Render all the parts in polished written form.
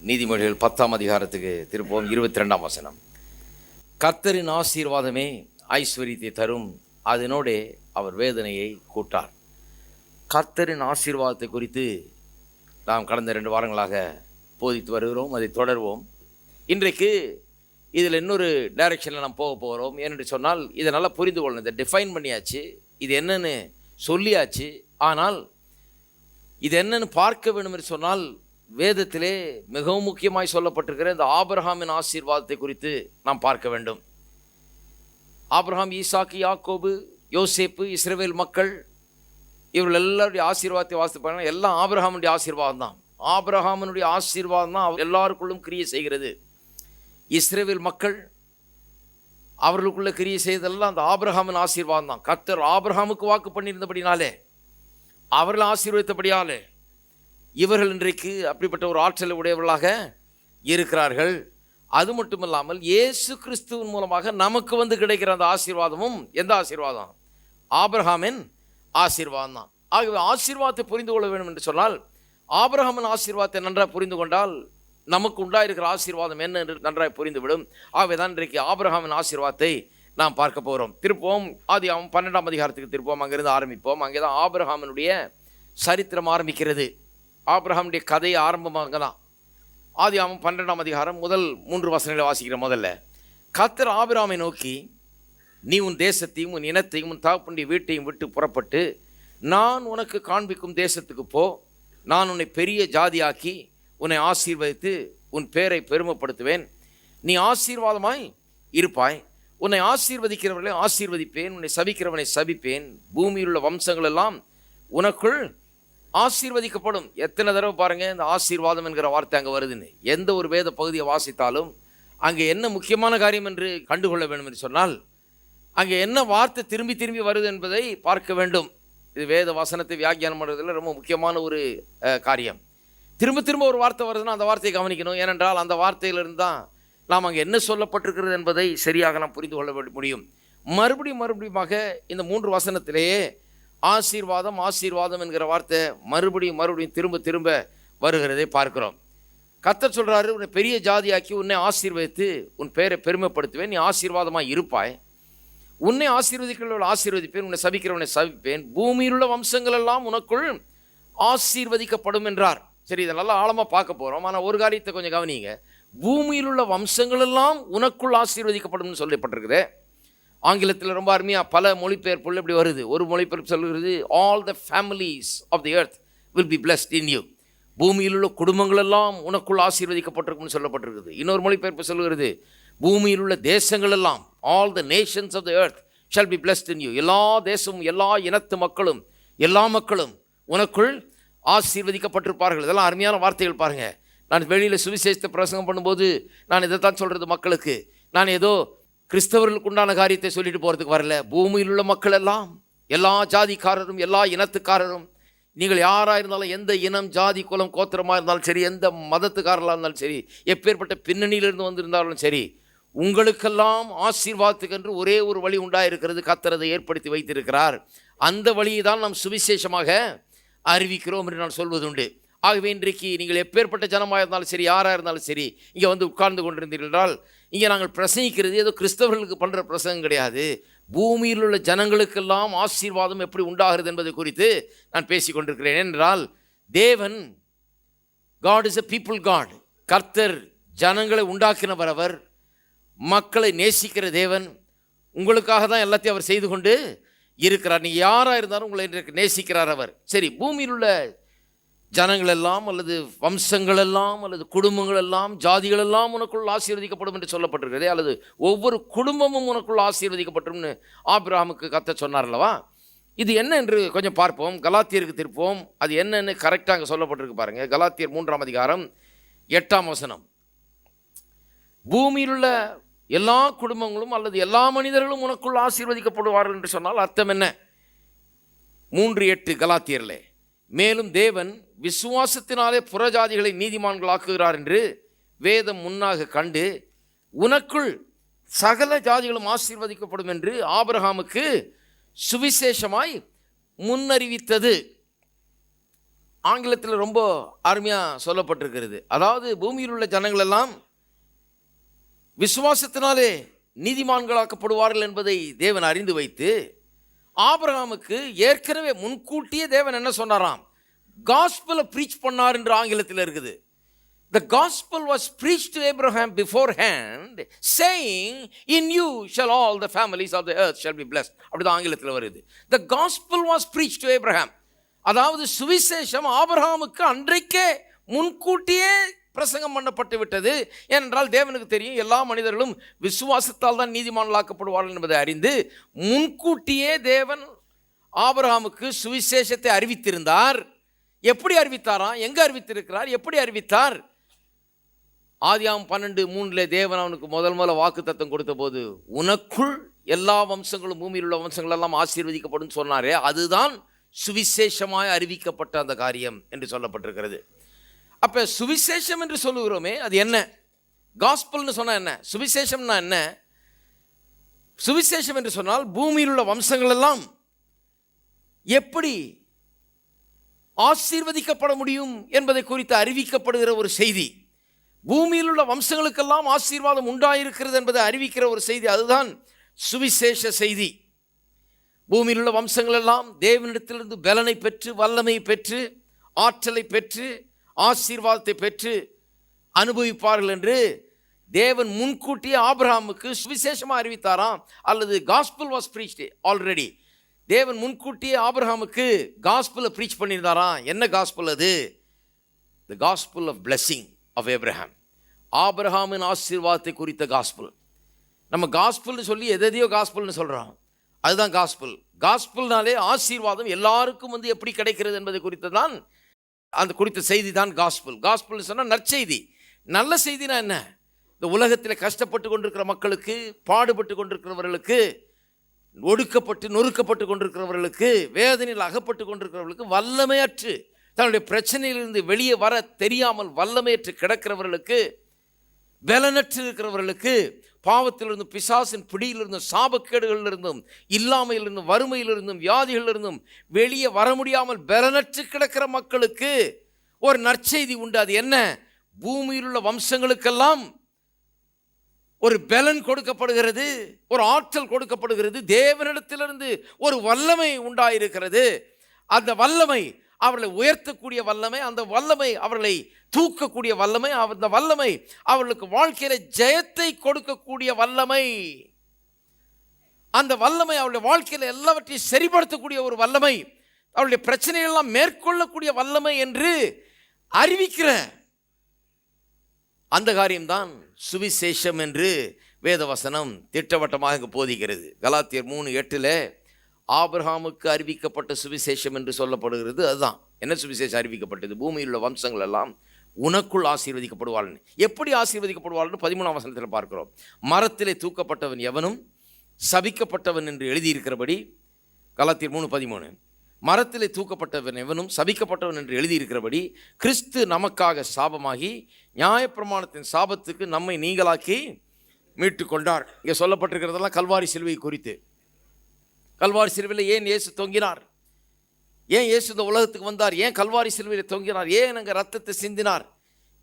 நீதிமொழிகள் 10ஆம் அதிகாரத்துக்கு திருப்போம். 22ஆம் வசனம். கர்த்தரின் ஆசீர்வாதமே ஐஸ்வர்யத்தை தரும், அதனோடே அவர் வேதனையை கூட்டார். கர்த்தரின் ஆசீர்வாதத்தை குறித்து நாம் கடந்த 2 வாரங்களாக போதித்து வருகிறோம். அதை தொடர்வோம். இன்றைக்கு இதில் இன்னொரு டைரெக்ஷனில் நாம் போக போகிறோம். ஏனென்று சொன்னால் இதை நல்லா புரிந்து கொள்ளணும். இதை டிஃபைன் பண்ணியாச்சு, இது என்னன்னு சொல்லியாச்சு. ஆனால் இது என்னன்னு பார்க்க வேண்டும் என்று சொன்னால் வேதத்திலே மிகவும் முக்கியமாய் சொல்லப்பட்டிருக்கிற இந்த ஆபிரகாமின் ஆசீர்வாதத்தை குறித்து நாம் பார்க்க வேண்டும். ஆபிரகாம், ஈசாக்கு, யாக்கோபு, யோசேப்பு, இஸ்ரவேல் மக்கள், இவர்கள் எல்லாருடைய ஆசீர்வாதத்தை வாசித்து எல்லாம் ஆபிரகாமுடைய ஆசீர்வாதம் தான். ஆபிரகாமினுடைய ஆசீர்வாதம் தான் எல்லாருக்குள்ளும் கிரியை செய்கிறது. இஸ்ரவேல் மக்கள் அவர்களுக்குள்ள கிரியை செய்ததெல்லாம் அந்த ஆபிரகாமின் ஆசீர்வாதம் தான். கர்த்தர் ஆபிரகாமுக்கு வாக்கு பண்ணியிருந்தபடினாலே, அவர்கள் ஆசீர்வதித்தபடியாலே இவர்கள் இன்றைக்கு அப்படிப்பட்ட ஒரு ஆற்றலை உடையவர்களாக இருக்கிறார்கள். அது மட்டுமில்லாமல் இயேசு கிறிஸ்துவின் மூலமாக நமக்கு வந்து கிடைக்கிற அந்த ஆசீர்வாதமும் எந்த ஆசீர்வாதம்? ஆபிரகாமின் ஆசீர்வாதம் தான். ஆகவே ஆசீர்வாதத்தை புரிந்து கொள்ள வேண்டும் என்று சொன்னால் ஆபிரகாமின் ஆசீர்வாதத்தை நன்றாக புரிந்து கொண்டால் நமக்கு உண்டாயிருக்கிற ஆசீர்வாதம் என்ன என்று நன்றாக புரிந்துவிடும். ஆகவே தான் இன்றைக்கு ஆபிரகாமின் ஆசீர்வாதத்தை நாம் பார்க்க போகிறோம். திருப்போம் ஆதியாகமம் 12ஆம் அதிகாரத்துக்கு திருப்போம். அங்கிருந்து ஆரம்பிப்போம். அங்கே தான் ஆபிரகாமினுடைய சரித்திரம் ஆரம்பிக்கிறது. ஆபிரகாமுடைய கதை ஆரம்பமாக தான். ஆதியாகமம் 12ஆம் அதிகாரம் முதல் 3 வசனங்களை வாசிக்கிற. முதல்ல கர்த்தர் ஆபிரகாமை நோக்கி, நீ உன் தேசத்தையும் உன் இனத்தையும் உன் தகப்பனுடைய வீட்டையும் விட்டு புறப்பட்டு நான் உனக்கு காண்பிக்கும் தேசத்துக்கு போ. நான் உன்னை பெரிய ஜாதியாக்கி உன்னை ஆசீர்வதித்து உன் பேரை பெருமைப்படுத்துவேன். நீ ஆசீர்வாதமாய் இருப்பாய். உன்னை ஆசீர்வதிக்கிறவர்களை ஆசீர்வதிப்பேன், உன்னை சபிக்கிறவனை சபிப்பேன். பூமியில் உள்ள வம்சங்கள் எல்லாம் உனக்குள் ஆசீர்வதிக்கப்படும். எத்தனை தடவை பாருங்கள் இந்த ஆசீர்வாதம் என்கிற வார்த்தை அங்கே வருதுன்னு. எந்த ஒரு வேத பகுதியை வாசித்தாலும் அங்கே என்ன முக்கியமான காரியம் என்று கண்டுகொள்ள வேண்டும் என்று சொன்னால் அங்கே என்ன வார்த்தை திரும்பி திரும்பி வருது என்பதை பார்க்க வேண்டும். இது வேத வசனத்தை வியாக்கியானம் பண்ணுறதுல ரொம்ப முக்கியமான ஒரு காரியம். திரும்ப திரும்ப ஒரு வார்த்தை வருதுன்னா அந்த வார்த்தையை கவனிக்கணும். ஏனென்றால் அந்த வார்த்தையிலிருந்து தான் நாம் அங்கே என்ன சொல்லப்பட்டிருக்கிறது என்பதை சரியாக நாம் புரிந்து கொள்ள முடியும். மறுபடியுமாக இந்த 3 வசனத்திலேயே ஆசீர்வாதம் ஆசீர்வாதம் என்கிற வார்த்தை மறுபடியும் திரும்ப திரும்ப வருகிறதை பார்க்கிறோம். கர்த்தர் சொல்கிறாரு, உன்னை பெரிய ஜாதியாக்கி உன்னை ஆசீர்வதித்து உன் பேரை பெருமைப்படுத்துவேன். நீ ஆசீர்வாதமாக இருப்பாய். உன்னை ஆசீர்வதிக்கிறவர்கள் ஆசீர்வதிப்பேன், உன்னை சபிக்கிறவனை சபிப்பேன். பூமியில் உள்ள வம்சங்கள் எல்லாம் உனக்குள் ஆசீர்வதிக்கப்படும் என்றார். சரி, இதை நல்லா ஆழமாக பார்க்க போகிறோம். ஆனால் ஒரு காரியத்தை கொஞ்சம் கவனிங்க. பூமியில் உள்ள வம்சங்கள் எல்லாம் உனக்குள் ஆசீர்வதிக்கப்படும் சொல்லப்பட்டிருக்குது. ஆங்கிலத்தில் ரொம்ப அருமையாக பல மொழிபெயர்ப்புகள் இப்படி வருது. ஒரு மொழிபெயர்ப்பு சொல்கிறது, all the families of the earth will be blessed in you. பூமியில் உள்ள குடும்பங்கள் எல்லாம் உனக்குள் ஆசீர்வதிக்கப்பட்டிருக்கும்னு சொல்லப்பட்டிருக்குது. இன்னொரு மொழிபெயர்ப்பு சொல்கிறது, பூமியில் உள்ள தேசங்கள் எல்லாம், all the nations of the earth shall be blessed in you. எல்லா தேசமும் எல்லா இனத்து மக்களும் எல்லா மக்களும் உனக்குள் ஆசீர்வதிக்கப்பட்டிருப்பார்கள். இதெல்லாம் அருமையான வார்த்தைகள் பாருங்கள். நான் வெளியில் சுவிசேஷத்தை பிரசங்கம் பண்ணும்போது நான் இதை தான் சொல்கிறது மக்களுக்கு. நான் ஏதோ கிறிஸ்தவர்களுக்கு உண்டான காரியத்தை சொல்லிட்டு போகிறதுக்கு வரல. பூமியில் உள்ள மக்கள் எல்லாம், எல்லா ஜாதிக்காரரும் எல்லா இனத்துக்காரரும், நீங்கள் யாராக இருந்தாலும், எந்த இனம் ஜாதி குலம் கோத்திரமாக இருந்தாலும் சரி, எந்த மதத்துக்காரர்களாக இருந்தாலும் சரி, எப்பேற்பட்ட பின்னணியிலிருந்து வந்திருந்தாலும் சரி, உங்களுக்கெல்லாம் ஆசீர்வாதத்துக்கென்று ஒரே ஒரு வழி உண்டாயிருக்கிறது. கர்த்தர் அதை ஏற்படுத்தி வைத்திருக்கிறார். அந்த வழியை தான் நாம் சுவிசேஷமாக அறிவிக்கிறோம் என்று நான் சொல்வது உண்டு. ஆகவே இன்றைக்கு நீங்கள் எப்பேற்பட்ட ஜனமாக இருந்தாலும் சரி, யாராக இருந்தாலும் சரி, இங்கே வந்து உட்கார்ந்து கொண்டிருந்தீர்கள் என்றால், இங்கே நாங்கள் பிரசங்கிக்கிறது ஏதோ கிறிஸ்தவர்களுக்கு பண்ணுற பிரசங்கம் கிடையாது. பூமியில் உள்ள ஜனங்களுக்கெல்லாம் ஆசீர்வாதம் எப்படி உண்டாகிறது என்பதை குறித்து நான் பேசி கொண்டிருக்கிறேன். என்றால் தேவன், God is a people God. கர்த்தர் ஜனங்களை உண்டாக்கினவர். அவர் மக்களை நேசிக்கிற தேவன். உங்களுக்காக தான் எல்லாத்தையும் அவர் செய்து கொண்டு இருக்கிறார். நீங்கள் யாராக இருந்தாலும் உங்களை இன்றைக்கு நேசிக்கிறார் அவர். சரி, பூமியில் உள்ள ஜனங்கள் எல்லாம் அல்லது வம்சங்கள் எல்லாம் அல்லது குடும்பங்கள் எல்லாம் ஜாதிகள் எல்லாம் உனக்குள் ஆசீர்வதிக்கப்படும் என்று சொல்லப்பட்டிருக்கிறதே, அல்லது ஒவ்வொரு குடும்பமும் உனக்குள் ஆசீர்வதிக்கப்பட்டும்னு ஆபிரகாமுக்கு கர்த்தர் சொன்னார் அல்லவா? இது என்ன என்று கொஞ்சம் பார்ப்போம். கலாத்தியருக்கு திருப்போம். அது என்னன்னு கரெக்டாக அங்கே சொல்லப்பட்டிருக்கு பாருங்கள். கலாத்தியர் 3ஆம் அதிகாரம் 8ஆம் வசனம். பூமியில் உள்ள எல்லா குடும்பங்களும் அல்லது எல்லா மனிதர்களும் உனக்குள் ஆசீர்வதிக்கப்படுவார்கள் என்று சொன்னால் அர்த்தம் என்ன? 3:8 கலாத்தியரிலே, மேலும் தேவன் விசுவாசத்தினாலே புறஜாதிகளை நீதிமான்களாக்குகிறார் என்று வேதம் முன்னாக கண்டு உனக்குள் சகல ஜாதிகளும் ஆசீர்வதிக்கப்படும் என்று ஆபிரகாமுக்கு சுவிசேஷமாய் முன்னறிவித்தது. ஆங்கிலத்தில் ரொம்ப அருமையாக சொல்லப்பட்டிருக்கிறது. அதாவது பூமியில் உள்ள ஜனங்கள் எல்லாம் விசுவாசத்தினாலே நீதிமான்களாக்கப்படுவார்கள் என்பதை தேவன் அறிந்து வைத்து ஆபிரகாமுக்கு ஏற்கனவே முன்கூட்டியே தேவன் என்ன சொன்னாராம்? காஸ்பலை ப்ரீச் பண்ணார் என்று ஆங்கிலத்தில் இருக்குது. The gospel was preached to Abraham beforehand, saying, in you shall all the families of the earth shall be blessed. அப்படிதான் ஆங்கிலத்தில் வருது. The gospel was preached to Abraham. அதாவது சுவிசேஷம் ஆபிரகாமுக்கு அன்றைக்கே முன்கூட்டியே பிரசங்கம் பண்ணப்பட்டு விட்டது. ஏனென்றால் தேவனுக்கு தெரியும் எல்லா மனிதர்களும் விசுவாசத்தால் தான் நீதிமான்களாக்கப்படுவார்கள் என்பதை அறிந்து முன்கூட்டியே தேவன் ஆபிரகாமுக்கு சுவிசேஷத்தை அறிவித்திருந்தார். எப்படி அறிவித்தாராம்? எங்கே அறிவித்திருக்கிறார்? எப்படி அறிவித்தார்? ஆதியாகமம் 12:3 தேவன் அவனுக்கு முதல் வாக்குத்தத்தம் கொடுத்த போது, உனக்குள் எல்லா வம்சங்களும் பூமியில் உள்ள வம்சங்கள் எல்லாம் ஆசீர்வதிக்கப்படும் சொன்னாரே, அதுதான் சுவிசேஷமாய் அறிவிக்கப்பட்ட அந்த காரியம் என்று சொல்லப்பட்டிருக்கிறது. அப்போ சுவிசேஷம் என்று சொல்லுகிறோமே, அது என்ன? காஸ்பல்னு சொன்னால் என்ன? சுவிசேஷம்னா என்ன? சுவிசேஷம் என்று சொன்னால் பூமியில் உள்ள வம்சங்கள் எல்லாம் எப்படி ஆசீர்வதிக்கப்பட முடியும் என்பதை குறித்து அறிவிக்கப்படுகிற ஒரு செய்தி. பூமியில் உள்ள வம்சங்களுக்கெல்லாம் ஆசீர்வாதம் உண்டாயிருக்கிறது என்பதை அறிவிக்கிற ஒரு செய்தி, அதுதான் சுவிசேஷ செய்தி. பூமியில் உள்ள வம்சங்கள் எல்லாம் தேவனிடத்திலிருந்து பலனை பெற்று, வல்லமை பெற்று, ஆற்றலை பெற்று, ஆசீர்வாதத்தை பெற்று அனுபவிப்பார்கள் என்று தேவன் முன்கூட்டியே ஆபிரகாமுக்கு சுவிசேஷமாக அறிவித்தாராம். அல்லது காஸ்பல் வாஸ் ப்ரீச்ட் ஆல்ரெடி. தேவன் முன்கூட்டியே ஆபிரகாமுக்கு காஸ்பலை ப்ரீச் பண்ணியிருந்தாராம். என்ன காஸ்பல் அது? The gospel of blessing of Abraham. ஆபிரகாமின் ஆசீர்வாதத்தை குறித்த காஸ்பல். நம்ம காஸ்பல்னு சொல்லி எதையோ காஸ்பல்னு சொல்கிறோம், அதுதான் காஸ்பல். காஸ்பல்னாலே ஆசீர்வாதம் எல்லாருக்கும் எப்படி கிடைக்கிறது என்பதை குறித்து தான், அந்த குறித்த செய்தி தான் காஸ்பல். காஸ்பல்னு சொன்னால் நற்செய்தி. நல்ல செய்தினா என்ன? இந்த உலகத்தில் கஷ்டப்பட்டு கொண்டிருக்கிற மக்களுக்கு, பாடுபட்டு கொண்டிருக்கிறவர்களுக்கு, ஒடுக்கப்பட்டு நொறுக்கப்பட்டு கொண்டிருக்கிறவர்களுக்கு, வேதனையில் அகப்பட்டு கொண்டிருக்கிறவர்களுக்கு, வல்லமையற்று தன்னுடைய பிரச்சனையிலிருந்து வெளியே வர தெரியாமல் வல்லமையற்று கிடக்கிறவர்களுக்கு, பலனற்று இருக்கிறவர்களுக்கு, பாவத்திலிருந்தும் பிசாசின் பிடியிலிருந்தும் சாபக்கேடுகளிலிருந்தும் இல்லாமையிலிருந்தும் வறுமையிலிருந்தும் வியாதிகளிலிருந்தும் வெளியே வர முடியாமல் பலனற்று கிடக்கிற மக்களுக்கு ஒரு நற்செய்தி உண்டு. அது என்ன? பூமியில் உள்ள வம்சங்களுக்கெல்லாம் ஒரு பலன் கொடுக்கப்படுகிறது, ஒரு ஆற்றல் கொடுக்கப்படுகிறது, தேவனிடத்திலிருந்து ஒரு வல்லமை உண்டாயிருக்கிறது. அந்த வல்லமை அவர்களை உயர்த்தக்கூடிய வல்லமை, அந்த வல்லமை அவர்களை தூக்கக்கூடிய வல்லமை, அந்த வல்லமை அவர்களுக்கு வாழ்க்கையில ஜெயத்தை கொடுக்கக்கூடிய வல்லமை, அந்த வல்லமை அவருடைய வாழ்க்கையில் எல்லாவற்றையும் சரிப்படுத்தக்கூடிய ஒரு வல்லமை, அவருடைய பிரச்சனைகளெல்லாம் மேற்கொள்ளக்கூடிய வல்லமை என்று அறிவிக்கிற அந்த காரியம்தான் சுவிசேஷம் என்று வேதவசனம் திட்டவட்டமாக போதிக்கிறது. கலாத்தியர் 3:8 ஆபிரகாமுக்கு அறிவிக்கப்பட்ட சுவிசேஷம் என்று சொல்லப்படுகிறது. அதுதான் என்ன சுவிசேஷம் அறிவிக்கப்பட்டது? பூமியில் உள்ள வம்சங்கள் எல்லாம் உனக்குள் ஆசீர்வதிக்கப்படுவார்கள். எப்படி ஆசீர்வதிக்கப்படுவார்கள்? 13ஆம் வசனத்தில் பார்க்கிறோம். மரத்திலே தூக்கப்பட்டவன் எவனும் சபிக்கப்பட்டவன் என்று எழுதியிருக்கிறபடி, கலாத்தியர் 3:13, மரத்திலே தூக்கப்பட்டவன் எவனும் சபிக்கப்பட்டவன் என்று எழுதியிருக்கிறபடி கிறிஸ்து நமக்காக சாபமாகி நியாயப்பிரமாணத்தின் சாபத்துக்கு நம்மை நீங்களாக்கி மீட்டு கொண்டார். இங்கே சொல்லப்பட்டிருக்கிறதெல்லாம் கல்வாரி சிலுவை குறித்து. கல்வாரி சிலுவையில் ஏன் இயேசு தொங்கினார்? ஏன் இயேசு இந்த உலகத்துக்கு வந்தார்? ஏன் கல்வாரி சிலுவையில் தொங்கினார்? ஏன் அங்கே ரத்தத்தை சிந்தினார்?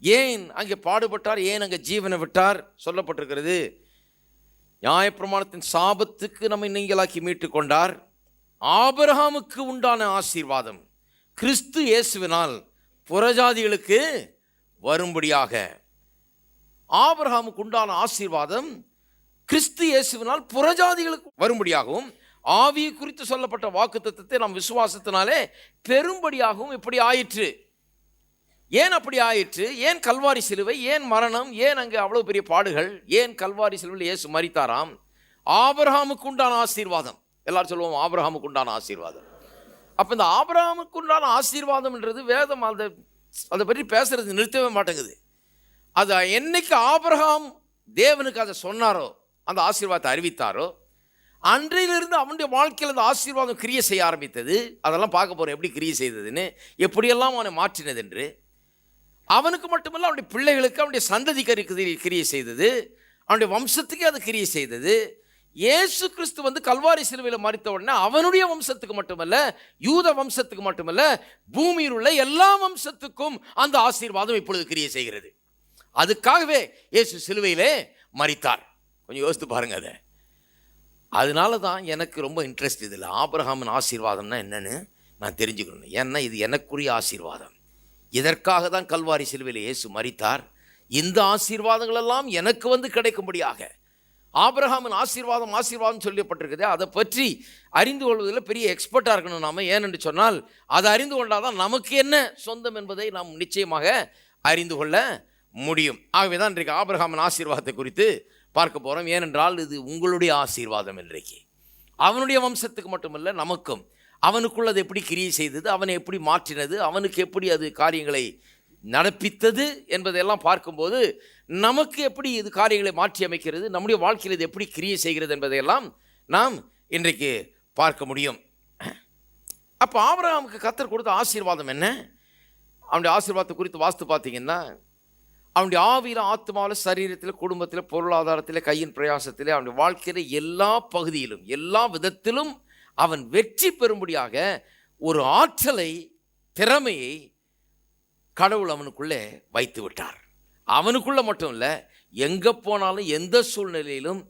ஏன் அங்கே பாடுபட்டார்? ஏன் அங்கே ஜீவனை விட்டார்? சொல்லப்பட்டிருக்கிறது. நியாயப்பிரமாணத்தின் சாபத்துக்கு நம்மை நீங்களாக்கி மீட்டு கொண்டார். ஆபிரகாமுக்கு உண்டான ஆசீர்வாதம் கிறிஸ்து இயேசுவினால் புறஜாதிகளுக்கு வரும்படியாக. ஆபிரகாமுக்கு உண்டான ஆசீர்வாதம் கிறிஸ்து இயேசுவினால் புறஜாதிகளுக்கு வரும்படியாகவும், ஆவியை குறித்து சொல்லப்பட்ட வாக்குத்தத்தத்தை நாம் விசுவாசத்தினாலே பெரும்படியாகவும் இப்படி ஆயிற்று. ஏன் அப்படி ஆயிற்று? ஏன் கல்வாரி சிலுவை? ஏன் மரணம்? ஏன் அங்கே அவ்வளோ பெரிய பாடுகள்? ஏன் கல்வாரி சிலுவையில் இயேசு மரித்தாராம்? ஆபிரகாமுக்கு உண்டான ஆசீர்வாதம். எல்லாரும் சொல்லுவோம் ஆபிரகாமுக்கு உண்டான ஆசீர்வாதம். அப்போ இந்த ஆபிரகாமுக்கு உண்டான ஆசீர்வாதம்ன்றது வேதம் அதை பற்றி பேசுறது நிறுத்தவே மாட்டேங்குது. அது என்னைக்கு ஆபிரகாம் தேவனுக்கு அதை சொன்னாரோ, அந்த ஆசீர்வாதத்தை அறிவித்தாரோ, அன்றையிலிருந்து அவனுடைய வாழ்க்கையில் அந்த ஆசீர்வாதம் கிரியை செய்ய ஆரம்பித்தது. அதெல்லாம் பார்க்க போகிறோம் எப்படி கிரியை செய்ததுன்னு, எப்படியெல்லாம் அவனை மாற்றினது என்று. அவனுக்கு மட்டுமல்ல, அவனுடைய பிள்ளைகளுக்கு, அவனுடைய சந்ததிக்கு கிரியை செய்தது, அவனுடைய வம்சத்துக்கே அது கிரியை செய்தது. இயேசு கிறிஸ்து வந்து கல்வாரி சிலுவையில் மரித்த உடனே அவனுடைய வம்சத்துக்கு மட்டுமல்ல, யூத வம்சத்துக்கு மட்டுமல்ல, பூமியில் உள்ள எல்லா வம்சத்துக்கும் அந்த ஆசீர்வாதம் இப்பொழுது கிரியை செய்கிறது. அதுக்காகவே இயேசு சிலுவையிலே மரித்தார். கொஞ்சம் யோசித்து பாருங்க அதை. அதனால தான் எனக்கு ரொம்ப இன்ட்ரெஸ்ட் இதில். ஆபிரகாமின் ஆசீர்வாதம்னா என்னன்னு நான் தெரிஞ்சுக்கணும். ஏன்னா இது எனக்குரிய ஆசீர்வாதம். இதற்காக தான் கல்வாரி சிலுவையில் இயேசு மரித்தார். இந்த ஆசீர்வாதங்கள் எல்லாம் எனக்கு வந்து கிடைக்கும்படியாக ஆபிரகாமின் ஆசீர்வாதம் சொல்லப்பட்டிருக்குது. அதை பற்றி அறிந்து கொள்வதில் பெரிய எக்ஸ்பர்ட்டாக இருக்கணும் நாம். ஏனென்று சொன்னால் அதை அறிந்து கொண்டால் தான் நமக்கு என்ன சொந்தம் என்பதை நாம் நிச்சயமாக அறிந்து கொள்ள முடியும். ஆகவே தான் இன்றைக்கு ஆபிரகாமின் ஆசீர்வாதத்தை குறித்து பார்க்க போகிறோம். ஏனென்றால் இது உங்களுடைய ஆசீர்வாதம். இன்றைக்கு அவனுடைய வம்சத்துக்கு மட்டுமல்ல, நமக்கும் அவனுக்குள் அது எப்படி கிரியை செய்தது, அவனை எப்படி மாற்றினது, அவனுக்கு எப்படி அது காரியங்களை நடப்பித்தது என்பதையெல்லாம் பார்க்கும்போது நமக்கு எப்படி இது காரியங்களை மாற்றி அமைக்கிறது, நம்முடைய வாழ்க்கையில் இது எப்படி கிரியை செய்கிறது என்பதையெல்லாம் நாம் இன்றைக்கு பார்க்க முடியும். அப்போ ஆபிரகாமுக்கு கர்த்தர் கொடுத்த ஆசீர்வாதம் என்ன? அவனுடைய ஆசீர்வாதத்தை குறித்து வாஸ்து பார்த்தீங்கன்னா, அவனுடைய ஆவியில், ஆத்மாவில், சரீரத்தில், குடும்பத்தில், பொருளாதாரத்தில், கையின் பிரயாசத்தில், அவனுடைய வாழ்க்கையில் எல்லா பகுதியிலும் எல்லா விதத்திலும் அவன் வெற்றி பெறும்படியாக ஒரு ஆற்றலை, திறமையை கடவுள் அவனுக்குள்ளே வைத்து விட்டார். அவனுக்குள்ளே மட்டும் இல்லை, எங்கே போனாலும் எந்த சூழ்நிலையிலும்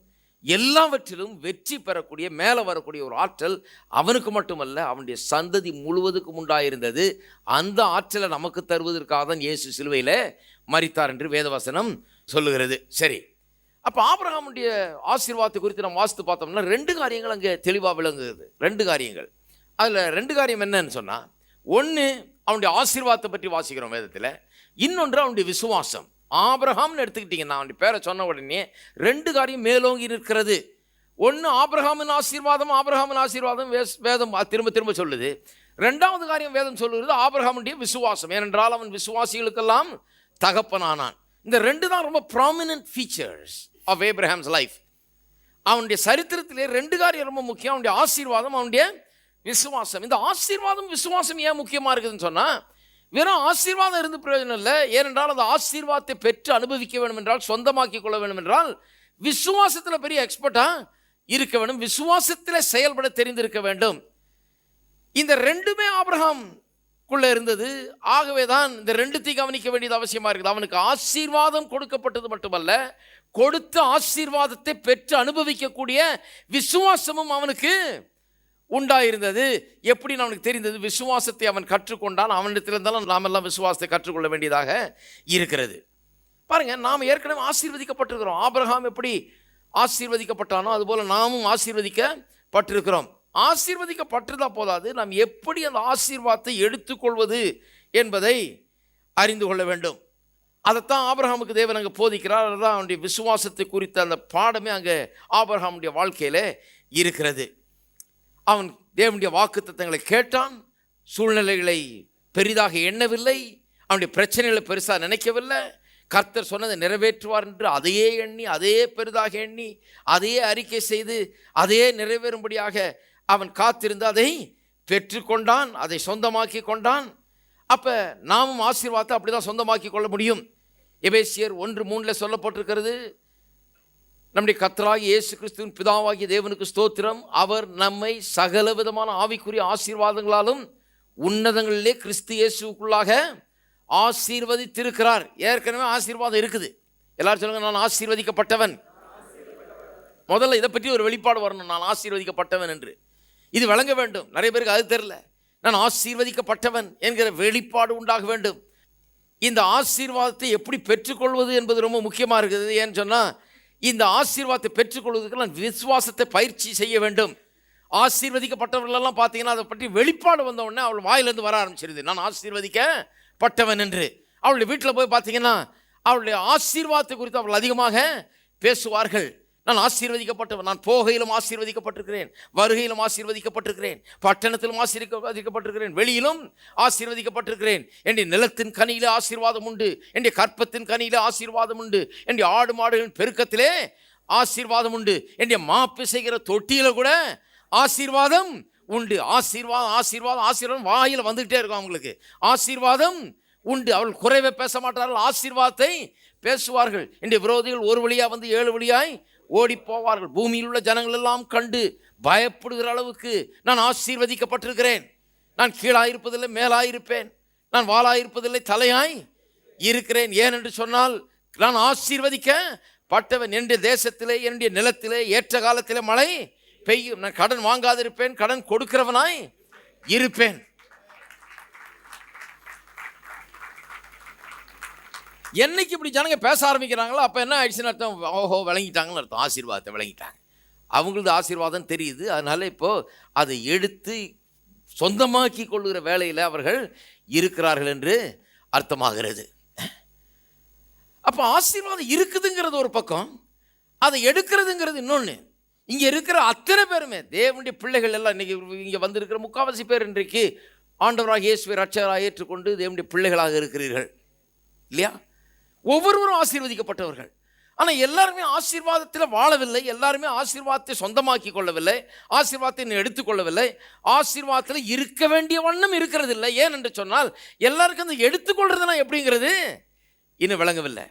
எல்லாவற்றிலும் வெற்றி பெறக்கூடிய, மேலே வரக்கூடிய ஒரு ஆற்றல் அவனுக்கு மட்டுமல்ல, அவனுடைய சந்ததி முழுவதுக்கும் உண்டாயிருந்தது. அந்த ஆற்றலை நமக்கு தருவதற்காக தான் இயேசு சிலுவையில் மரித்தார் என்று வேதவசனம் சொல்லுகிறது. சரி, அப்போ ஆபிரகாமுடைய ஆசீர்வாதத்தை குறித்து நம்ம வாசித்து பார்த்தோம்னா 2 காரியங்கள் அங்கே தெளிவாக விளங்குகிறது. 2 காரியங்கள். அதில் 2 காரியம் என்னன்னு சொன்னால், ஒன்று அவனுடைய ஆசீர்வாதத்தை பற்றி வாசிக்கிறோம் வேதத்தில், இன்னொன்று அவனுடைய விசுவாசம். ஆபிரகாம்னு எடுத்துக்கிட்டிங்கன்னா அவனுடைய பேரை சொன்ன உடனே 2 காரியம் மேலோங்கி நிற்கிறது. ஒன்று ஆபிரகாமின் ஆசீர்வாதம் வேதம் திரும்ப திரும்ப சொல்லுது. 2வது காரியம் வேதம் சொல்லுகிறது ஆபிரகாமுடைய விசுவாசம். ஏனென்றால் அவன் விசுவாசிகளுக்கெல்லாம் தகப்பனானான். இந்த 2 தான் ரொம்ப prominent features of Abraham's life. அவனுடைய சரித்திரத்திலே 2 காரியம் ரொம்ப முக்கியம். அவனுடைய ஆசீர்வாதம், அவனுடைய விசுவாசம். இந்த ஆசீர்வாதம் விசுவாசம் ஏன் முக்கியமாக இருக்குதுன்னு சொன்னால், வெறும் ஆசீர்வாதம் இருந்து பிரயோஜனம் இல்லை. ஏனென்றால் அந்த ஆசீர்வாதத்தை பெற்று அனுபவிக்க வேண்டும் என்றால், சொந்தமாக்கி கொள்ள வேண்டும் என்றால், விசுவாசத்தில் பெரிய எக்ஸ்பர்ட்டாக இருக்க வேண்டும், விசுவாசத்தில் செயல்பட தெரிந்திருக்க வேண்டும். இந்த 2மே ஆபிரகாமுக்குள்ளே இருந்தது. ஆகவே தான் இந்த 2த்தையும் கவனிக்க வேண்டியது அவசியமாக இருக்குது. அவனுக்கு ஆசீர்வாதம் கொடுக்கப்பட்டது மட்டுமல்ல, கொடுத்த ஆசீர்வாதத்தை பெற்று அனுபவிக்கக்கூடிய விசுவாசமும் அவனுக்கு உண்டாயிருந்தது. எப்படி அவனுக்கு தெரிந்தது? விசுவாசத்தை அவன் கற்றுக்கொண்டான். அவனிடத்தில் இருந்தாலும் நாம் எல்லாம் விசுவாசத்தை கற்றுக்கொள்ள வேண்டியதாக இருக்கிறது. பாருங்க, நாம் ஏற்கனவே ஆசீர்வதிக்கப்பட்டிருக்கிறோம். ஆபிரகாம் எப்படி ஆசீர்வதிக்கப்பட்டானோ அதுபோல் நாமும் ஆசீர்வதிக்கப்பட்டிருக்கிறோம். ஆசீர்வதிக்கப்பட்டிருந்தா போதாது, நாம் எப்படி அந்த ஆசீர்வாதத்தை எடுத்துக்கொள்வது என்பதை அறிந்து கொள்ள வேண்டும். அதைத்தான் ஆபிரகாமுக்கு தேவன் அங்கே போதிக்கிறார். அதுதான் அவனுடைய விசுவாசத்தை குறித்த அந்த பாடமே அங்கே ஆபிரகாமுடைய வாழ்க்கையில் இருக்கிறது. அவன் தேவனுடைய வாக்குத்தத்தங்களை கேட்டான், சூழ்நிலைகளை பெரிதாக எண்ணவில்லை, அவனுடைய பிரச்சனைகளை பெருசாக நினைக்கவில்லை. கர்த்தர் சொன்னதை நிறைவேற்றுவார் என்று அதையே எண்ணி, அதையே பெரிதாக எண்ணி, அதையே அறிக்கை செய்து, அதையே நிறைவேறும்படியாக அவன் காத்திருந்து அதை பெற்றுக்கொண்டான், அதை சொந்தமாக்கி கொண்டான். அப்போ நாமும் ஆசீர்வாதத்தை அப்படி தான் சொந்தமாக்கி கொள்ள முடியும். எபேசியர் 1:3 சொல்லப்பட்டிருக்கிறது, நம்முடைய கர்த்தராகிய இயேசு கிறிஸ்துவின் பிதாவாகிய தேவனுக்கு ஸ்தோத்திரம், அவர் நம்மை சகல விதமான ஆவிக்குரிய ஆசீர்வாதங்களாலும் உன்னதங்களிலே கிறிஸ்து இயேசுக்குள்ளாக ஆசீர்வதித்திருக்கிறார். ஏற்கனவே ஆசீர்வாதம் இருக்குது. எல்லாரும் சொல்லுங்க, நான் ஆசீர்வதிக்கப்பட்டவன். முதல்ல இதை பற்றி ஒரு வெளிப்பாடு வரணும், நான் ஆசீர்வதிக்கப்பட்டவன் என்று. இது விளங்க வேண்டும். நிறைய பேருக்கு அது தெரியல. நான் ஆசீர்வதிக்கப்பட்டவன் என்கிற வெளிப்பாடு உண்டாக வேண்டும். இந்த ஆசீர்வாதத்தை எப்படி பெற்றுக்கொள்வது என்பது ரொம்ப முக்கியமாக இருக்குது. ஏன்னு சொன்னால், இந்த ஆசீர்வாதத்தை பெற்றுக்கொள்வதற்கு நான் விசுவாசத்தை பயிற்சி செய்ய வேண்டும். ஆசீர்வதிக்கப்பட்டவர்களெல்லாம் பார்த்தீங்கன்னா அதை பற்றி வெளிப்பாடு வந்த உடனே அவள் வாயிலிருந்து வர ஆரம்பிச்சிருது, நான் ஆசீர்வதிக்கப்பட்டவன் என்று. அவளுடைய வீட்டில் போய் பார்த்தீங்கன்னா அவளுடைய ஆசீர்வாதத்தை குறித்து அவள் அதிகமாக பேசுவார்கள். நான் ஆசீர்வதிக்கப்பட்டவன், நான் போகையிலும் ஆசீர்வதிக்கப்பட்டிருக்கிறேன், வருகையிலும் ஆசீர்வதிக்கப்பட்டிருக்கிறேன், பட்டணத்திலும் ஆசீர்வதிக்கப்பட்டிருக்கிறேன், வெளியிலும் ஆசீர்வதிக்கப்பட்டிருக்கிறேன். என்னுடைய நிலத்தின் கனியிலே ஆசீர்வாதம் உண்டு, என்னுடைய கற்பத்தின் கனியிலே ஆசீர்வாதம் உண்டு, என்னுடைய ஆடு மாடுகளின் பெருக்கத்திலே ஆசீர்வாதம் உண்டு, என்னுடைய மாப்பு செய்கிற தொட்டியில் கூட ஆசீர்வாதம் உண்டு. ஆசீர்வாதம் ஆசீர்வாதம் ஆசீர்வாதம் வாயில் வந்துகிட்டே இருக்கும் அவங்களுக்கு. ஆசீர்வாதம் உண்டு. அவள் குறைவை பேச மாட்டார்கள், ஆசீர்வாதத்தை பேசுவார்கள். என்னுடைய விரோதிகள் ஒரு வழியாக வந்து 7 வழியாய் ஓடி போவார்கள். பூமியில் உள்ள ஜனங்கள் எல்லாம் கண்டு பயப்படுகிற அளவுக்கு நான் ஆசீர்வதிக்கப்பட்டிருக்கிறேன். நான் கீழாயிருப்பதில்லை, மேலாயிருப்பேன். நான் வாளாயிருப்பதில்லை, தலையாய் இருக்கிறேன். ஏனென்று சொன்னால் நான் ஆசீர்வதிக்கப்பட்டவன். என்னுடைய தேசத்திலே, என்னுடைய நிலத்திலே ஏற்ற காலத்திலே மழை பெய்யும். நான் கடன் வாங்காதிருப்பேன், கடன் கொடுக்கிறவனாய் இருப்பேன். என்னைக்கு இப்படி ஜனங்க பேச ஆரம்பிக்கிறாங்களோ அப்போ என்ன ஆயிடுச்சுன்னு அர்த்தம்? ஓஹோ, விளங்கிட்டாங்கன்னு அர்த்தம். ஆசீர்வாதத்தை விளங்கிட்டாங்க. அவங்களது ஆசீர்வாதம் தெரியுது. அதனால இப்போது அதை எடுத்து சொந்தமாக்கி கொள்ளுகிற வேலையில் அவர்கள் இருக்கிறார்கள் என்று அர்த்தமாகிறது. அப்போ ஆசீர்வாதம் இருக்குதுங்கிறது ஒரு பக்கம், அதை எடுக்கிறதுங்கிறது இன்னொன்று. இங்கே இருக்கிற அத்தனை பேருமே தேவனுடைய பிள்ளைகள் எல்லாம் இன்றைக்கி இங்கே வந்திருக்கிற முக்கால்வாசி பேர் இன்றைக்கு ஆண்டவராக இயேசுவை ரட்சகராக ஏற்றுக்கொண்டு தேவனுடைய பிள்ளைகளாக இருக்கிறீர்கள் இல்லையா? ஒவ்வொருவரும் ஆசீர்வதிக்கப்பட்டவர்கள். ஆனால் எல்லாருமே ஆசீர்வாதத்தில் வாழவில்லை. எல்லாருமே ஆசீர்வாதத்தை சொந்தமாக்கி கொள்ளவில்லை, ஆசீர்வாதத்தை எடுத்துக்கொள்ளவில்லை. ஆசீர்வாதத்தில் இருக்க வேண்டிய வண்ணம் இருக்கிறது இல்லை. ஏன் என்று சொன்னால் எல்லாருக்கும் அந்த எடுத்துக்கொள்றதுனா எப்படிங்கிறது இன்னும் விளங்கவில்லை.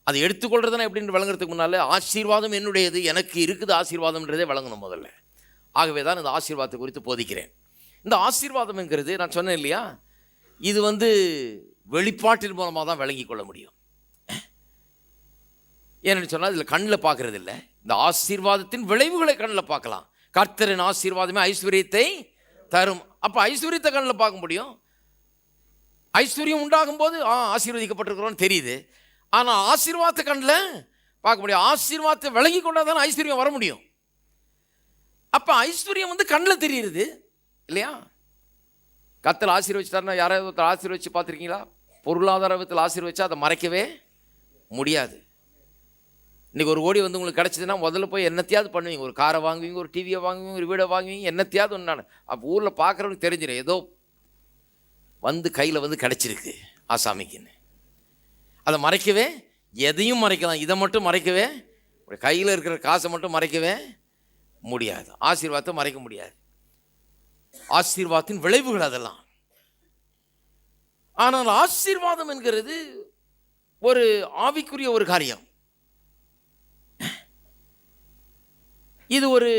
அதை எடுத்துக்கொள்றதுனா எப்படின்னு விளங்குறதுக்கு முன்னால் ஆசீர்வாதம் என்னுடையது, எனக்கு இருக்குது ஆசீர்வாதம்ன்றதே விளங்கணும் முதல்ல. ஆகவே தான் இந்த ஆசீர்வாதத்தை குறித்து போதிக்கிறேன். இந்த ஆசீர்வாதம்ங்கிறது நான் சொன்னேன் இல்லையா, இது வெளிப்பாட்டின் மூலமாக தான் விளங்கி கொள்ள முடியும். ஏன்னு சொன்னால் இதில் கண்ணில் பார்க்கறது இல்லை. இந்த ஆசீர்வாதத்தின் விளைவுகளை கண்ணில் பார்க்கலாம். கர்த்தரின் ஆசீர்வாதமே ஐஸ்வர்யத்தை தரும். அப்போ ஐஸ்வர்யத்தை கண்ணில் பார்க்க முடியும். ஐஸ்வர்யம் உண்டாகும் போது ஆசீர்வதிக்கப்பட்டிருக்கிறோன்னு தெரியுது. ஆனால் ஆசீர்வாதத்தை கண்ணில் பார்க்க முடியும். ஆசீர்வாதத்தை விளங்கி கொண்டால் தானே ஐஸ்வர்யம் வர முடியும். அப்போ ஐஸ்வர்யம் கண்ணில் தெரியுது இல்லையா? கர்த்தர் ஆசீர்வதிச்சிட்டாருன்னா யாராவது ஒருத்தர் ஆசீர்வதிச்சு பார்த்துருக்கீங்களா? பொருளாதார விதத்தில் ஆசீர்வதிச்சா அதை மறைக்கவே முடியாது. இன்றைக்கி ஒரு கோடி உங்களுக்கு கிடச்சிதுன்னா முதல்ல போய் என்னத்தையாவது பண்ணுவீங்க. ஒரு காரை வாங்குவீங்க, ஒரு டிவியை வாங்குவீங்க, ஒரு வீடை வாங்குவீங்க, என்னத்தையாவது ஒன்று. அப்போ ஊரில் பார்க்குறவனுக்கு தெரிஞ்சிடும் ஏதோ கையில் கிடச்சிருக்கு ஆசாமிக்குன்னு. அதை மறைக்கவே, எதையும் மறைக்கலாம், இதை மட்டும் மறைக்கவே, கையில் இருக்கிற காசை மட்டும் மறைக்கவே முடியாது. ஆசீர்வாதத்தை மறைக்க முடியாது. ஆசீர்வாதத்தின் விளைவுகள் அதெல்லாம். ஆனால் ஆசீர்வாதம் என்கிறது ஒரு ஆவிக்குரிய ஒரு காரியம். இது ஒரு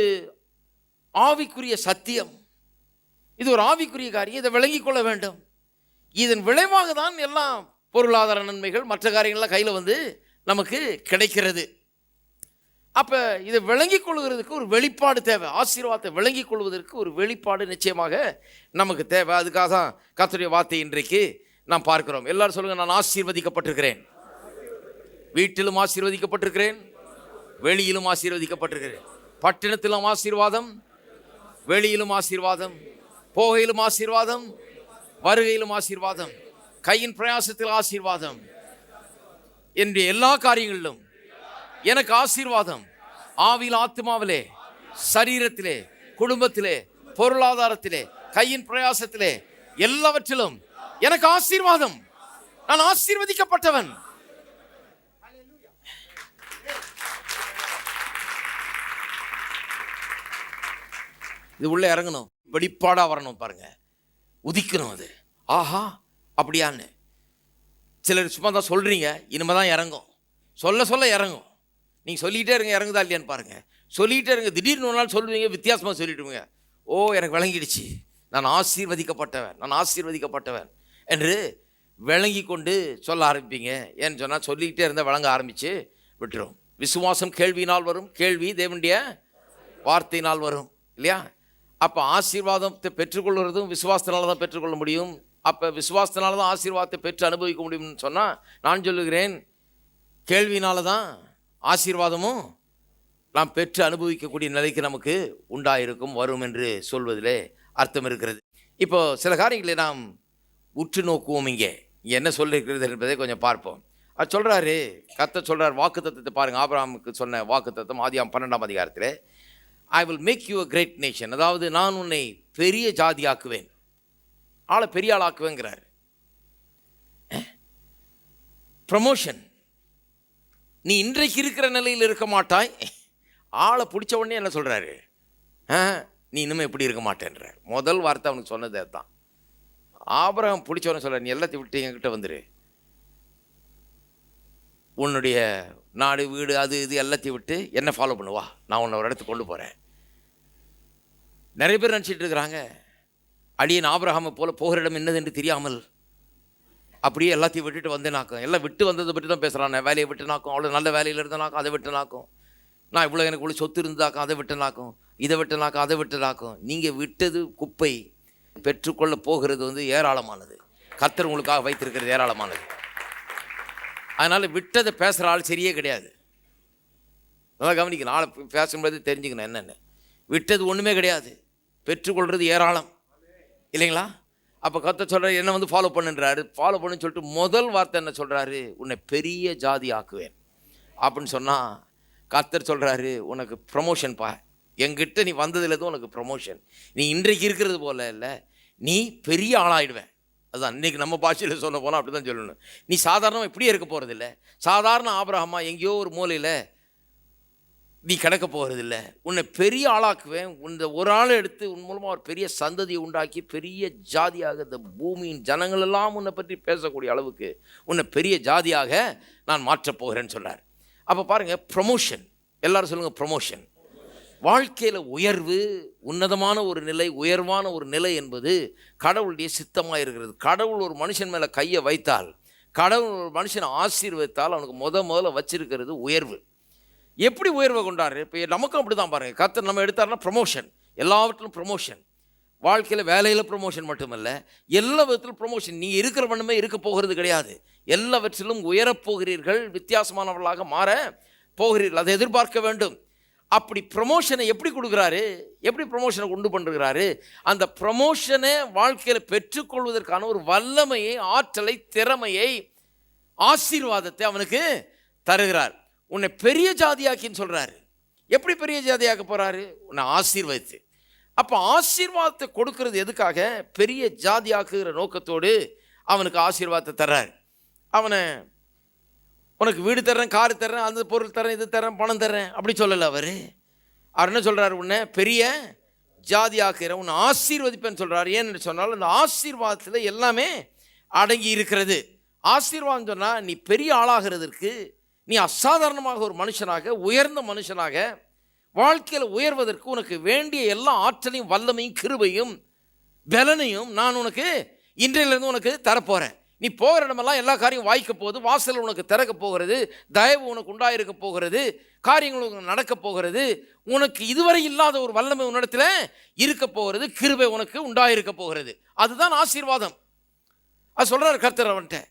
ஆவிக்குரிய சத்தியம். இது ஒரு ஆவிக்குரிய காரியம். இதை விளங்கிக் கொள்ள வேண்டும். இதன் விளைவாக தான் எல்லாம் பொருளாதார நன்மைகள் மற்ற காரியங்கள்லாம் கையில் நமக்கு கிடைக்கிறது. அப்போ இதை விளங்கிக் கொள்வதற்கு ஒரு வெளிப்பாடு தேவை. ஆசீர்வாதத்தை விளங்கிக் கொள்வதற்கு ஒரு வெளிப்பாடு நிச்சயமாக நமக்கு தேவை. அதுக்காக தான் கர்த்தருடைய வார்த்தை இன்றைக்கு நாம் பார்க்கிறோம். எல்லாரும் சொல்லுங்கள், நான் ஆசீர்வதிக்கப்பட்டிருக்கிறேன். வீட்டிலும் ஆசீர்வதிக்கப்பட்டிருக்கிறேன், வெளியிலும் ஆசீர்வதிக்கப்பட்டிருக்கிறேன். பட்டணத்திலும் ஆசீர்வாதம், வெளியிலும் ஆசீர்வாதம், போகையிலும் ஆசீர்வாதம், வருகையிலும் ஆசீர்வாதம், கையின் பிரயாசத்தில் ஆசீர்வாதம். என்னுடைய எல்லா காரியங்களிலும் எனக்கு ஆசீர்வாதம். ஆவியில், ஆத்மாவிலே, சரீரத்திலே, குடும்பத்திலே, பொருளாதாரத்திலே, கையின் பிரயாசத்திலே, எல்லாவற்றிலும் எனக்கு ஆசீர்வாதம். நான் ஆசீர்வதிக்கப்பட்டவன். இது உள்ளே இறங்கணும், வெளிப்பாடாக வரணும். பாருங்க, உதிக்கணும். அது ஆஹா அப்படியான்னு. சிலர் சும்மா தான் சொல்கிறீங்க, இனிமே தான் இறங்கும். சொல்ல சொல்ல இறங்கும். நீங்கள் சொல்லிகிட்டே இருங்க, இறங்குதா இல்லையான்னு பாருங்கள். சொல்லிகிட்டே இருங்க. திடீர்னு ஒரு நாள் சொல்லுவீங்க, வித்தியாசமாக சொல்லிவிடுவீங்க. ஓ, எனக்கு விளங்கிடுச்சு, நான் ஆசீர்வதிக்கப்பட்டவன், நான் ஆசீர்வதிக்கப்பட்டவன் என்று விளங்கி கொண்டு சொல்ல ஆரம்பிப்பீங்க. ஏன்னு சொன்னால் சொல்லிக்கிட்டே இருந்தால் விளங்க ஆரம்பித்து விட்டுரும். விசுவாசம் கேள்வியினால் வரும், கேள்வி தேவனுடைய வார்த்தையினால் வரும் இல்லையா? அப்போ ஆசீர்வாதத்தை பெற்றுக்கொள்கிறதும் விசுவாசத்தினால தான் பெற்றுக்கொள்ள முடியும். அப்போ விசுவாசத்தினால தான் ஆசீர்வாதத்தை பெற்று அனுபவிக்க முடியும்னு சொன்னால், நான் சொல்லுகிறேன், கேள்வியினால தான் ஆசீர்வாதமும் நாம் பெற்று அனுபவிக்கக்கூடிய நிலைக்கு நமக்கு உண்டாயிருக்கும், வரும் என்று சொல்வதிலே அர்த்தம் இருக்கிறது. இப்போ சில காரியங்களை நாம் உற்று நோக்குவோம். இங்கே என்ன சொல்லியிருக்கிறது என்பதை கொஞ்சம் பார்ப்போம். அது சொல்கிறாரு, கர்த்தர் சொல்கிறார், வாக்கு தத்தத்தை பாருங்கள். ஆபிரகாமுக்கு சொன்ன வாக்கு தத்தம் ஆதியாகமம் 12ஆம் அதிகாரத்தில், I will make you a great nation. அதாவது நான் உன்னை பெரிய ஜாதியாக்குவேன், ஆளை பெரிய ஆளாக்குவேங்கிறார். ப்ரமோஷன். நீ இன்றைக்கு இருக்கிற நிலையில் இருக்க மாட்டாய். ஆளை பிடிச்ச உடனே என்ன சொல்கிறாரு? நீ இன்னுமே எப்படி இருக்க மாட்டேன்றார். முதல் வார்த்தை அவனுக்கு சொன்னதே தான். ஆபிரகாம் பிடிச்சவன சொல்கிறார், நீ எல்லாத்தையும் விட்டு என்கிட்ட வந்துரு, உன்னுடைய நாடு வீடு அது இது எல்லாத்தையும் விட்டு என்ன ஃபாலோ பண்ணுவா, நான் உன்னை ஒரு இடத்துக்கு கொண்டு போகிறேன். நிறைய பேர் நினச்சிட்டு இருக்கிறாங்க, அடியேன் ஆபிரகாமை போல போகிற இடம் என்னது என்று தெரியாமல் அப்படியே எல்லாத்தையும் விட்டுட்டு வந்தேனாக்கும். எல்லாம் விட்டு வந்ததை பற்றி தான் பேசுகிறான். நான் வேலையை விட்டுனாக்கும், அவ்வளோ நல்ல வேலையில் இருந்தனாக்கும், அதை விட்டுனாக்கும். நான் இவ்வளோ எனக்கு இவ்வளோ சொத்து இருந்தாக்கும், அதை விட்டுனாக்கும், இதை விட்டுனாக்கும், அதை விட்டுனாக்கும். நீங்கள் விட்டது குப்பை, பெற்றுக்கொள்ள போகிறது ஏராளமானது. கர்த்தர் உங்களுக்காக வைத்திருக்கிறது ஏராளமானது. அதனால் விட்டதை பேசுகிற ஆள் சரியே கிடையாது. நல்லா கவனிக்கணும், நாளை பேசும்போது தெரிஞ்சுக்கணும் என்னென்னு. விட்டது ஒன்றுமே கிடையாது, பெற்றுக்கொள்வது ஏராளம், இல்லைங்களா? அப்போ கர்த்தர் சொல்கிறார், என்ன ஃபாலோ பண்ணுன்றாரு. ஃபாலோ பண்ணுன்னு சொல்லிட்டு முதல் வார்த்தை என்ன சொல்கிறாரு, உன்னை பெரிய ஜாதி ஆக்குவேன் அப்படின்னு சொன்னால், கர்த்தர் சொல்கிறாரு, உனக்கு ப்ரமோஷன்ப்பா, என்கிட்ட நீ வந்ததுலேருந்து உனக்கு ப்ரமோஷன். நீ இன்றைக்கு இருக்கிறது போல இல்லை, நீ பெரிய ஆளாயிடுவேன். அதுதான் இன்றைக்கி நம்ம பாஷையில் சொல்ல போனால் அப்படி தான் சொல்லணும். நீ சாதாரணமாக இப்படியே இருக்க போகிறதில்ல. சாதாரண ஆபிரகாமா எங்கேயோ ஒரு மூலையில் நீ கிடக்க போகிறதில்ல. உன்னை பெரிய ஆளாக்குவேன். இந்த ஒரு ஆளை எடுத்து உன் மூலமாக ஒரு பெரிய சந்ததியை உண்டாக்கி பெரிய ஜாதியாக இந்த பூமியின் ஜனங்களெல்லாம் உன்னை பற்றி பேசக்கூடிய அளவுக்கு உன்னை பெரிய ஜாதியாக நான் மாற்றப் போகிறேன்னு சொன்னார். அப்போ பாருங்கள், ப்ரமோஷன். எல்லோரும் சொல்லுங்கள் ப்ரமோஷன். வாழ்க்கையில் உயர்வு, உன்னதமான ஒரு நிலை, உயர்வான ஒரு நிலை என்பது கடவுளுடைய சித்தமாக இருக்கிறது. கடவுள் ஒரு மனுஷன் மேலே கையை வைத்தால், கடவுள் ஒரு மனுஷனை ஆசீர்வதித்தால் அவனுக்கு முதல்ல வச்சிருக்கிறது உயர்வு. எப்படி உயர்வை கொண்டாரு? இப்போ நமக்கும் அப்படி தான் பாருங்கள். கர்த்தர் நம்ம எடுத்தாருன்னா ப்ரமோஷன், எல்லாவற்றிலும் ப்ரமோஷன். வாழ்க்கையில் வேலையில் ப்ரமோஷன் மட்டுமல்ல, எல்லா விதத்திலும் ப்ரமோஷன். நீங்கள் இருக்கிற வண்ணமே இருக்க போகிறது கிடையாது. எல்லாவற்றிலும் உயரப்போகிறீர்கள், வித்தியாசமானவர்களாக மாற போகிறீர்கள். அதை எதிர்பார்க்க வேண்டும். அப்படி ப்ரமோஷனை எப்படி கொடுக்குறாரு, எப்படி ப்ரமோஷனை கொண்டு பண்ணுறாரு? அந்த ப்ரமோஷனை வாழ்க்கையில் பெற்றுக்கொள்வதற்கான ஒரு வல்லமையை, ஆற்றலை, திறமையை, ஆசீர்வாதத்தை அவனுக்கு தருகிறார். உன்னை பெரிய ஜாதியாக்கின்னு சொல்கிறாரு. எப்படி பெரிய ஜாதியாக்க போகிறாரு? உன்னை ஆசீர்வதித்து. அப்போ ஆசீர்வாதத்தை கொடுக்கறது எதுக்காக? பெரிய ஜாதியாக்குகிற நோக்கத்தோடு அவனுக்கு ஆசீர்வாதத்தை தர்றார். அவனை உனக்கு வீடு தர்றேன், காரு தர்றேன், அந்த பொருள் தர்றேன், இது தர்றேன், பணம் தர்றேன் அப்படி சொல்லலை. அவர் என்ன சொல்கிறார்? உன்னை பெரிய ஜாதி ஆக்குற, உன்னை ஆசீர்வதிப்பேன்னு சொல்கிறார். ஏன்னு சொன்னாலும் அந்த ஆசீர்வாதத்தில் எல்லாமே அடங்கி இருக்கிறது. ஆசீர்வாதம் சொன்னால் நீ பெரிய ஆளாகிறதுக்கு, நீ அசாதாரணமாக ஒரு மனுஷனாக, உயர்ந்த மனுஷனாக வாழ்க்கையில் உயர்வதற்கு உனக்கு வேண்டிய எல்லா ஆற்றலையும், வல்லமையும், கிருபையும், பலனையும் நான் உனக்கு இன்றையிலிருந்து உனக்கு தரப்போகிறேன். நீ போகிற இடமெல்லாம் எல்லா காரியம் வாய்க்க போகுது, வாசல் உனக்கு திறக்க போகிறது, தயவு உனக்கு உண்டாயிருக்க போகிறது, காரியங்கள் உனக்கு நடக்க போகிறது, உனக்கு இதுவரை இல்லாத ஒரு வல்லமை உன்னிடத்தில் இருக்க போகிறது, கிருபை உனக்கு உண்டாயிருக்க போகிறது. அதுதான் ஆசீர்வாதம். அது சொல்கிறார் கர்த்தர் அவன்கிட்ட.